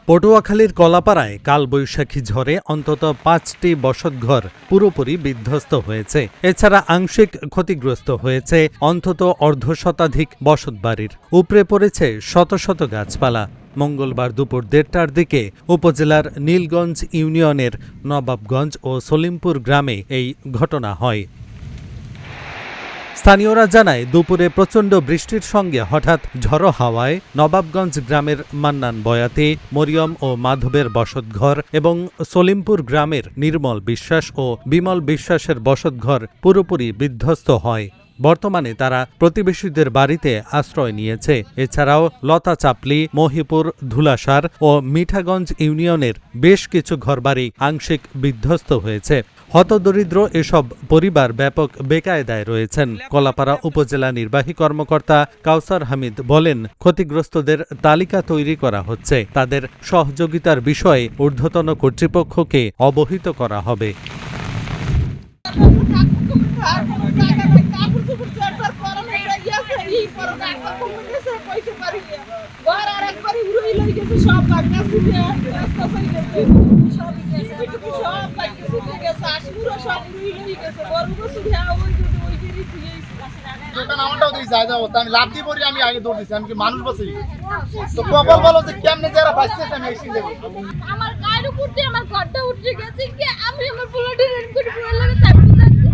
পটুয়াখালীর কলাপাড়ায় কালবৈশাখী ঝড়ে অন্তত ৫টি বসতঘর পুরোপুরি বিধ্বস্ত হয়েছে। এছাড়া আংশিক ক্ষতিগ্রস্ত হয়েছে অন্তত অর্ধশতাধিক বসতবাড়ির। উপড়ে পড়েছে শত শত গাছপালা। মঙ্গলবার দুপুর ১:৩০টার দিকে উপজেলার নীলগঞ্জ ইউনিয়নের নবাবগঞ্জ ও সলিমপুর গ্রামে এই ঘটনা হয়। স্থানীয়রা জানায়, দুপুরে প্রচণ্ড বৃষ্টির সঙ্গে হঠাৎ ঝড়ো হাওয়ায় নবাবগঞ্জ গ্রামের মান্নান বয়াতি, মরিয়ম ও মাধবের বসতঘর এবং সলিমপুর গ্রামের নির্মল বিশ্বাস ও বিমল বিশ্বাসের বসতঘর পুরোপুরি বিধ্বস্ত হয়। বর্তমানে তারা প্রতিবেশীদের বাড়িতে আশ্রয় নিয়েছে। এছাড়াও লতা চাপলি, মহিপুর, ধুলাসার ও মিঠাগঞ্জ ইউনিয়নের বেশ কিছু ঘরবাড়ি আংশিক বিধ্বস্ত হয়েছে। হতদরিদ্র এসব পরিবার ব্যাপক বেকায়দায় রয়েছেন। কলাপাড়া উপজেলা নির্বাহী কর্মকর্তা কাউসার হামিদ বলেন, ক্ষতিগ্রস্তদের তালিকা তৈরি করা হচ্ছে। তাদের সহযোগিতার বিষয়ে ঊর্ধ্বতন কর্তৃপক্ষকে অবহিত করা হবে। আমি লাভ দিয়ে পড়ি, আমি আগে দৌড় দিচ্ছি। আমি কি মানুষ বসে তো কপাল বলো যে কেমনে যারা বাঁচছে আমি এসে দেবো। আমার গায়ের উপর দিয়ে আমার ঘরটা উঠে গেছে কি আমি আমার পোলাটি রেন করে পুরো লাগে চাপতে যাচ্ছি।